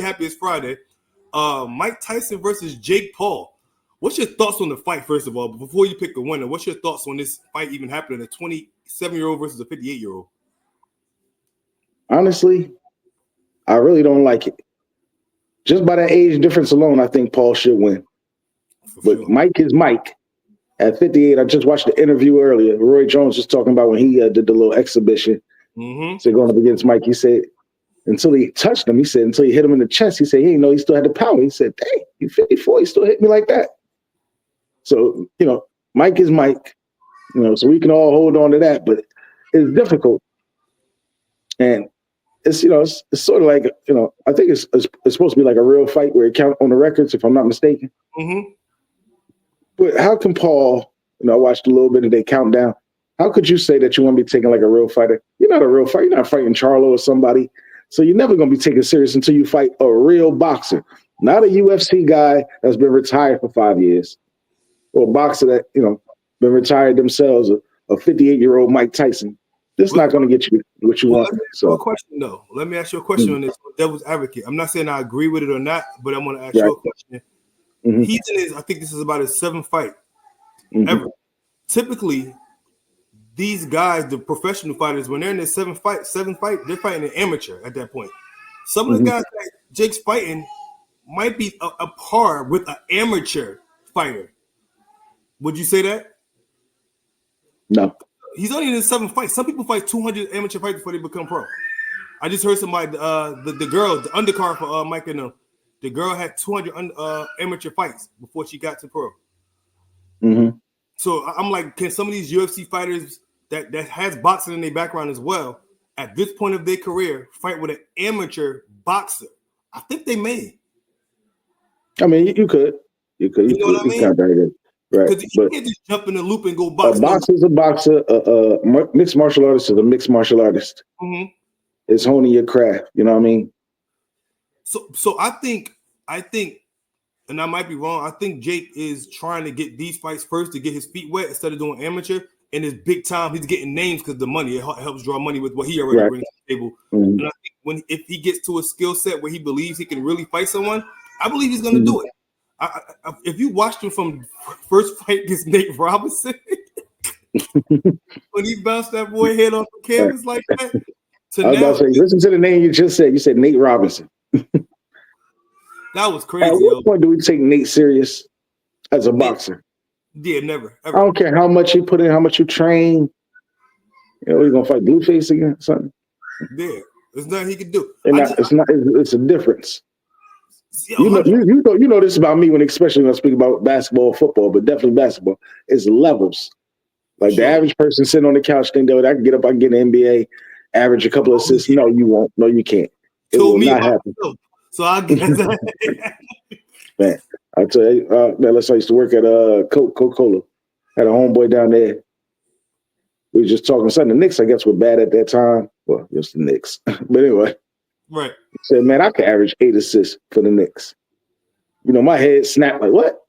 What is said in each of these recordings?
happy it's Friday. Mike Tyson versus Jake Paul. What's your thoughts on the fight, first of all? But before you pick the winner, what's your thoughts on this fight even happening? A 27-year-old versus a 58-year-old? Honestly, I really don't like it. Just by that age difference alone, I think Paul should win. But sure. Mike is Mike. At 58, I just watched the interview earlier. Roy Jones was talking about when he did the little exhibition. So going up against Mike, he said, until he touched him, he said, until he hit him in the chest, he said, he didn't know he still had the power. He said, dang, you 54, he still hit me like that. So, Mike is Mike, so we can all hold on to that, but it's difficult. And it's, it's sort of like, I think it's supposed to be like a real fight where it count on the records, if I'm not mistaken. But how can Paul, I watched a little bit of their countdown. How could you say that you want to be taken like a real fighter? You're not a real fighter. You're not fighting Charlo or somebody. So you're never going to be taken serious until you fight a real boxer, not a UFC guy that's been retired for 5 years, or a boxer that, been retired themselves, a 58-year-old Mike Tyson. This is not going to get you what you want. Let me ask you a question on this. Devil's advocate. I'm not saying I agree with it or not, but I'm going to ask you a question. He's in his, I think this is about his 7th fight ever. Typically, these guys, the professional fighters, when they're in their 7th fight, they're fighting an amateur at that point. Some of the guys that Jake's fighting might be a par with an amateur fighter. Would you say that? No. He's only in his 7th fight. Some people fight 200 amateur fights before they become pro. I just heard somebody, the girl, the undercard for Mike and them, the girl had 200 amateur fights before she got to pro. So I'm like, can some of these UFC fighters that has boxing in their background as well, at this point of their career, fight with an amateur boxer? I think they may. I mean, you could. You know what I mean? Right. Because you can't just jump in the loop and go box. A boxer is a boxer. Mixed martial artist is a mixed martial artist. It's honing your craft. You know what I mean? So I think, and I might be wrong, I think Jake is trying to get these fights first to get his feet wet instead of doing amateur. And it's big time. He's getting names because the money, it helps draw money with what he already brings to the table. And I think if he gets to a skill set where he believes he can really fight someone, I believe he's going to do it. If you watched him from first fight against Nate Robinson, when he bounced that boy head off the canvas like that, I was about to say, listen to the name you just said. You said Nate Robinson. That was crazy. At what point do we take Nate serious as a boxer? Yeah, never. Ever. I don't care how much you put in, how much you train. You're gonna fight Blueface again, something. Yeah, there's nothing he can do. It's a difference. You know this about me especially when I speak about basketball, football, but definitely basketball. It's levels. Like the average person sitting on the couch think that I can get up, I can get an NBA, average a couple of assists. No, you won't. No, you can't. It will not happen. So I guess that. Man, I tell you, man, I used to work at Coca-Cola. Had a homeboy down there. We were just talking something. The Knicks, I guess, were bad at that time. Well, just the Knicks. But anyway. Right. He said, man, I could average 8 assists for the Knicks. My head snapped like, what?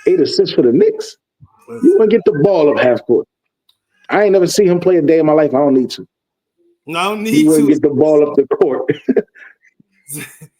8 assists for the Knicks? You want to get the ball up half court. I ain't never seen him play a day in my life. I don't need to. No, I don't need you to. Get the ball up the court.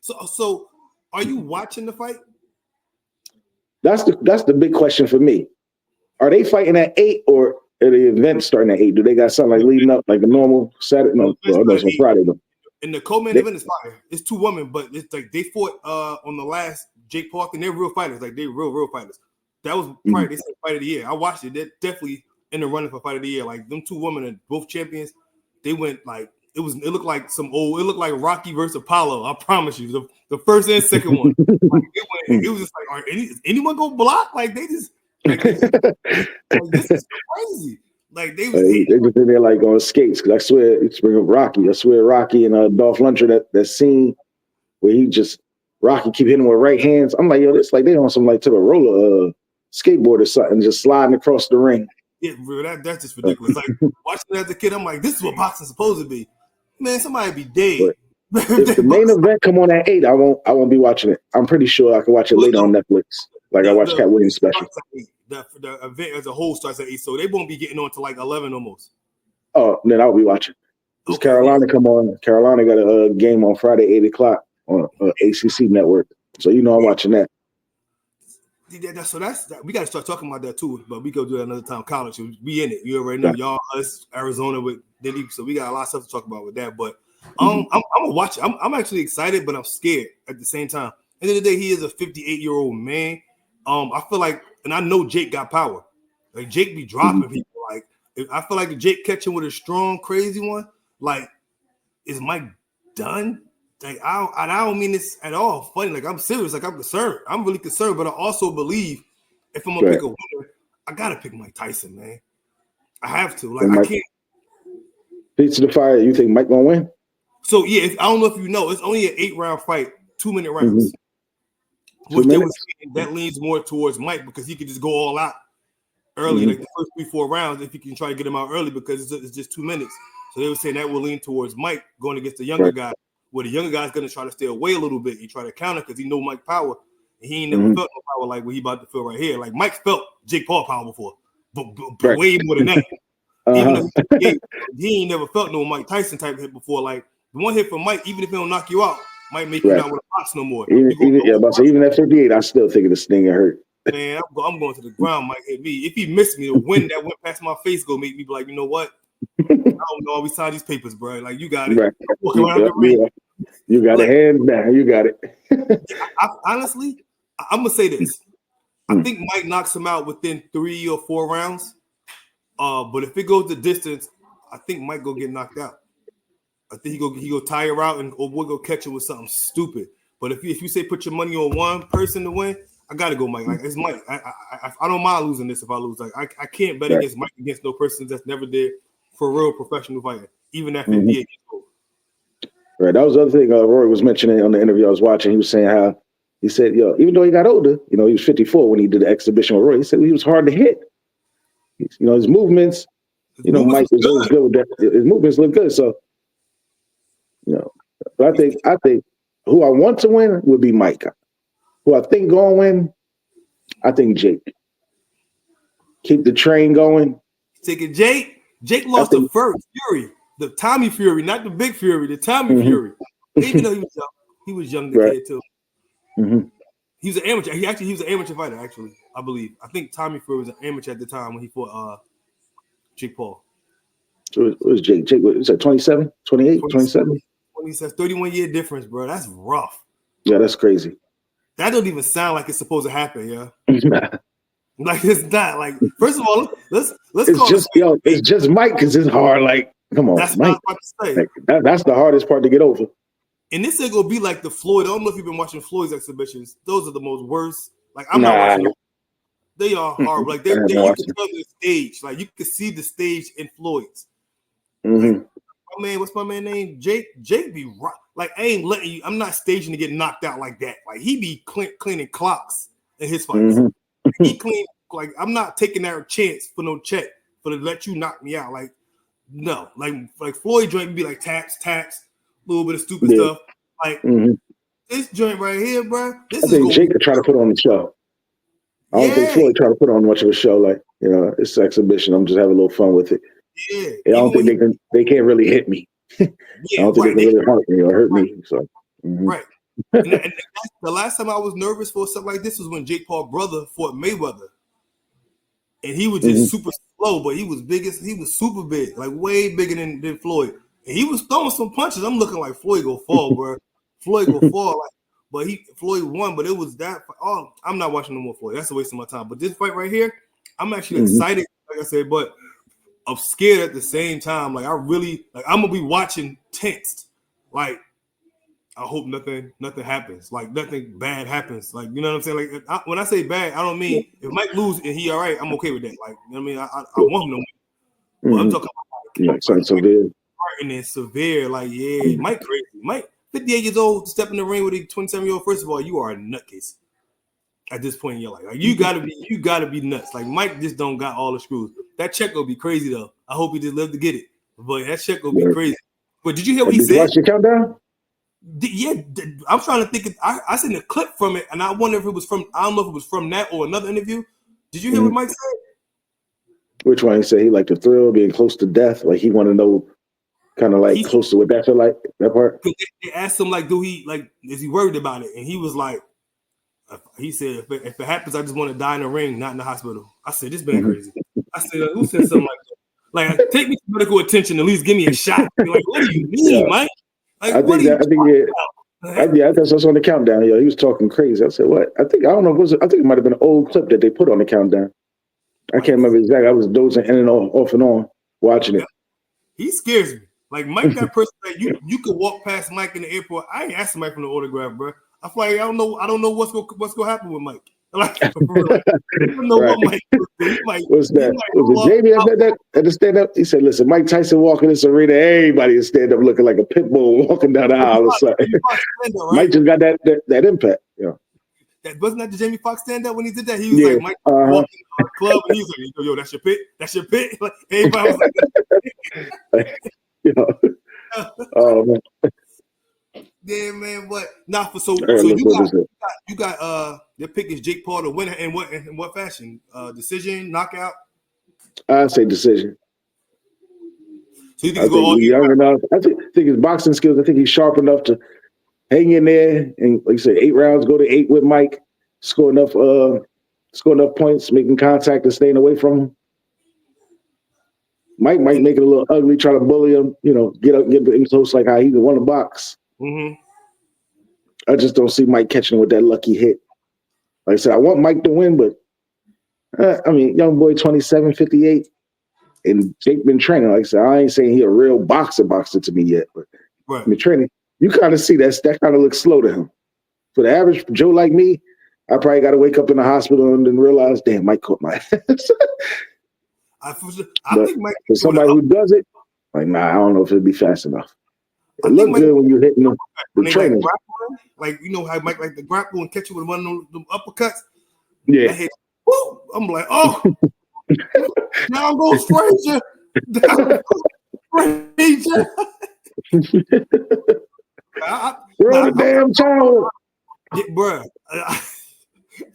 So are you watching the fight? That's the big question for me. Are they fighting at 8 or are the event starting at 8? Do they got something like leading up like a normal Saturday? No, that's on Friday though. And the co-main event is fire. It's 2 women, but it's like they fought on the last Jake Paul, and they're real fighters. Like they're real fighters. That was probably they said fight of the year. I watched it. They're definitely in the running for fight of the year. Like them 2 women are both champions. They went like it looked like Rocky versus Apollo. I promise you, the first and second one. Like, it was just like, is anyone gonna block? Like they just like, this is crazy. Like they just in there like on skates. Because I swear, it's bring up Rocky. I swear, Rocky and Dolph Lundgren that scene where Rocky keep hitting with right hands. I'm like, yo, it's like they on some like to a roller skateboard or something, just sliding across the ring. Yeah, bro, that's just ridiculous. Like watching that as a kid, I'm like, this is what boxing's supposed to be. Man, somebody be dead. If the main event come on at 8, I won't be watching it. I'm pretty sure I can watch it later on Netflix. Like I watched Cat Williams special. The event as a whole starts at 8, so they won't be getting on to like 11 almost. Oh, then I'll be watching. Does Carolina come on? Carolina got a game on Friday, 8 o'clock on ACC network. So I'm watching that. So we got to start talking about that too. But we go do that another time. College, we in it. You already know, y'all, us, Arizona with Diddy. So we got a lot of stuff to talk about with that. But I'm gonna watch it. I'm actually excited, but I'm scared at the same time. At the end of the day, he is a 58-year-old man. I feel like, and I know Jake got power. Like Jake be dropping people. Like I feel like if Jake catching with a strong, crazy one, like is Mike done? Like I don't mean this at all funny. Like I'm serious. Like I'm concerned. I'm really concerned. But I also believe if I'm gonna pick a winner, I gotta pick Mike Tyson, man. I have to. Like I can't. Feet to the fire. You think Mike gonna win? So yeah, I don't know if you know, it's only an 8-round fight, 2-minute rounds. Which that leans more towards Mike because he could just go all out early, like the first 3-4 rounds, if you can try to get him out early because it's just 2 minutes. So they were saying that will lean towards Mike going against the younger guy, where the younger guy's gonna try to stay away a little bit. He try to counter because he know Mike power, and he ain't never felt no power like what he about to feel right here. Like Mike felt Jake Paul power before, but way more than that. Even though he ain't never felt no Mike Tyson type hit before. Like the one hit from Mike, even if he don't knock you out, might make you not with a box no more. Even at 58, I still think of this thing hurt. Man, I'm going to the ground. Mike hit me. If he missed me, the wind that went past my face gonna make me be like, you know what? I don't know. We signed these papers, bro. Like you got it. You got a hand down. You got it. Honestly, I'm gonna say this. I think Mike knocks him out within 3 or 4 rounds. But if it goes the distance, I think Mike go get knocked out. I think he go tire out or we'll go catch it with something stupid. But if you say put your money on one person to win, I gotta go Mike. Like it's Mike. I don't mind losing this if I lose. Like I can't bet against Mike against no person that's never did for a real professional fighter, even at 58 years old. Right. That was the other thing Rory was mentioning on the interview I was watching. He was saying how he said, even though he got older, he was 54 when he did the exhibition with Rory. He said he was hard to hit. His movements, Mike was always good with that. His movements look good. So, but I think who I want to win would be Mike. Who I think going to win, I think Jake. Keep the train going. Taking Jake. Jake lost the first Fury, the Tommy Fury, not the big Fury, the Tommy Fury. Even though he was young, the kid too. He was an amateur. He was an amateur fighter, actually, I believe. I think Tommy Fury was an amateur at the time when he fought Jake Paul. So it was Jake. Jake was that 27, 28, 27? 31-year difference, bro. That's rough. Yeah, that's crazy. That don't even sound like it's supposed to happen, yeah. Like it's not. Like first of all, let's call just it's just Mike because it's hard. Like come on, that's Mike. what I was about to say. Like, that's the hardest part to get over. And this ain't gonna be like the Floyd. I don't know if you've been watching Floyd's exhibitions. Those are the most worst. Like I'm not watching them. They are horrible. Like you can tell the stage. Like you can see the stage in Floyd's. Like, what's my man name? Jake be like I ain't letting you. I'm not staging to get knocked out like that. Like he be cleaning clocks in his fights. He clean. Like I'm not taking that chance for no check for to let you knock me out. Like no. Like Floyd joint be like taps, a little bit of stupid stuff. Like this joint right here, bro. I think Jake could try to put on the show. I don't think Floyd try to put on much of a show. Like it's an exhibition. I'm just having a little fun with it. Yeah, I don't think they can't really hit me. I don't think they can really hurt me or hurt me. So right. And the last time I was nervous for something like this was when Jake Paul's brother fought Mayweather, and he was just super slow, but he was super big, like way bigger than Floyd. And he was throwing some punches. I'm looking like Floyd go fall, bro. Floyd go fall, but Floyd won. But it was that. Oh, I'm not watching no more Floyd. That's a waste of my time. But this fight right here, I'm actually excited, like I said, but I'm scared at the same time. Like I really, I'm gonna be watching tensed. Like I hope nothing happens. Like nothing bad happens. Like you know what I'm saying. Like when I say bad, I don't mean if Mike lose and he all right, I'm okay with that. Like you know what I mean. I want him to win. But I'm talking about something severe. And then severe. Like Mike crazy. Mike 58 years old, step in the ring with a 27-year-old. First of all, you are a nutcase at this point in your life. Like you gotta be nuts. Like Mike just don't got all the screws. That check will be crazy though. I hope he just live to get it. But that check will be crazy. But did you hear what he said? Watch your countdown? Yeah, I'm trying to think. I seen a clip from it, and I wonder if it was from. I don't know if it was from that or another interview. Did you hear what Mike said? Which one? He said he liked the thrill, being close to death. Like he want to know Kind of like close to what that feel like, that part. They asked him, like, is he worried about it? And he was like, he said, if it happens, I just want to die in the ring, not in the hospital. I said, this man crazy. I said, who said something like that? Like, take me to medical attention, at least give me a shot. Like, what do you mean, Mike? Like, I think that's what's on the countdown. He was talking crazy. I said, what? I don't know. I think it might have been an old clip that they put on the countdown. I can't remember exactly. I was dozing in and off and on watching it. He scares me. Like, Mike, that person that you could walk past Mike in the airport. I ain't asking Mike for the autograph, bro. I feel like I don't know what's gonna happen with Mike. Like, I don't know what Mike what's that? Was it Jamie that at the stand up? He said, listen, Mike Tyson walking this arena, everybody is stand up looking like a pit bull walking down the aisle or something. Right? Mike just got that impact. Yeah. That wasn't that the Jamie Foxx stand up when he did that? He was like, Mike walking in the club and he was like, yo, that's your pit? That's your pit? Like, everybody was like oh man. Yeah, man, but not for so you got their pick is Jake Paul to win in what fashion? Decision, knockout? I say decision. So you think he's young enough. I think his boxing skills, I think he's sharp enough to hang in there and, like you said, 8 rounds, go to 8 with Mike, score enough points, making contact and staying away from him. Mike might make it a little ugly, try to bully him, get him close like how he won a box. Mm-hmm. I just don't see Mike catching him with that lucky hit. Like I said, I want Mike to win, but young boy, 27, 58, and Jake been training. Like I said, I ain't saying he a real boxer to me yet, but right. Training, you kind of see that kind of looks slow to him. For the average Joe like me, I probably got to wake up in the hospital and then realize, damn, Mike caught my ass. I think Mike. For somebody who does it, like, nah, I don't know if it'd be fast enough. It look good when you're hitting the training. Like, how Mike like the grapple and catch you with one of them uppercuts. Yeah. Hit, I'm like, oh, down goes Frazier. Down goes Frazier. Throw the damn child. Yeah, bro. I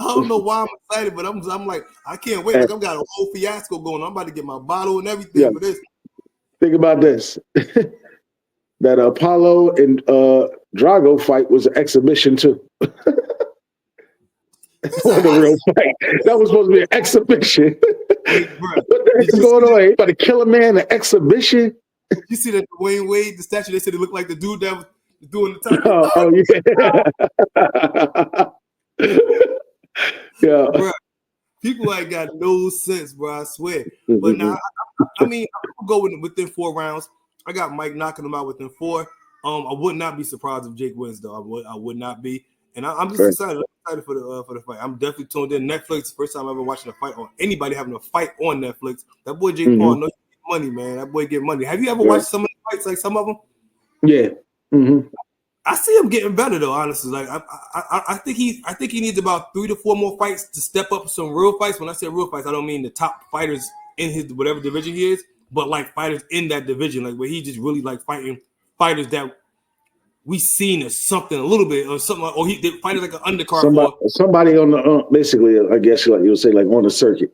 don't know why I'm excited, but I'm like, I can't wait. Like, I've got a whole fiasco going. I'm about to get my bottle and everything for this. Think about this. That Apollo and Drago fight was an exhibition too. It wasn't a real fight. That was supposed to be an exhibition. Hey, what the heck is going on? You about to kill a man? An exhibition? You see that Dwayne Wade, the statue? They said it looked like the dude that was doing the time. Yeah. Bro, people ain't got no sense, bro. I swear. But now, I mean, I'll go within 4 rounds. I got Mike knocking him out within 4. I would not be surprised if Jake wins, though. I would not be, and I'm just excited. I'm excited for the fight. I'm definitely tuned in. Netflix, first time ever watching a fight on anybody having a fight on Netflix. That boy Jake Paul knows money, man. That boy get money. Have you ever watched some of the fights, like some of them? Yeah. Mm-hmm. I see him getting better though. Honestly, like I think he needs about 3 to 4 more fights to step up some real fights. When I say real fights, I don't mean the top fighters in his whatever division he is, but like fighters in that division, like where he just really like fighting fighters that we seen as something a little bit or something, or he did fight like an undercard. Somebody on the basically, I guess like you'll say, like on the circuit.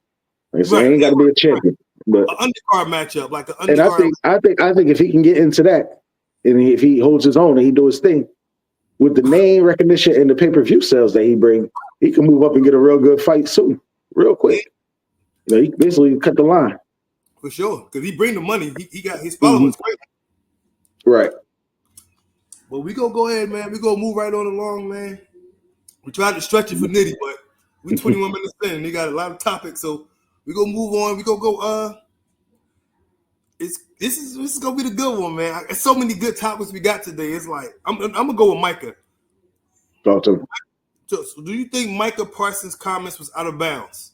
Like I ain't got to be a champion, but an undercard matchup, like an undercard. And I think if he can get into that, and if he holds his own and he do his thing with the name recognition and the pay-per-view sales that he bring, he can move up and get a real good fight soon, real quick. He basically cut the line. For sure, because he bring the money. He got his followers crazy. Right. But we gonna go ahead, man. We gonna move right on along, man. We tried to stretch it for Nitty, but we 21 minutes in and they got a lot of topics, so we gonna move on. We gonna go. This is gonna be the good one, man. There's so many good topics we got today. It's like I'm gonna go with Micah. Talk to him. So do you think Micah Parsons' comments was out of bounds?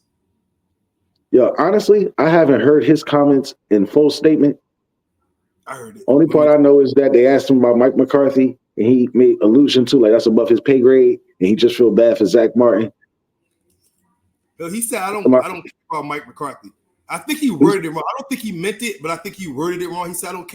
Yeah, honestly, I haven't heard his comments in full statement. I heard it. Only part I know is that they asked him about Mike McCarthy, and he made allusion to like that's above his pay grade, and he just feel bad for Zach Martin. No, he said I don't care about Mike McCarthy. I think he worded it wrong. I don't think he meant it, but I think he worded it wrong. He said I don't care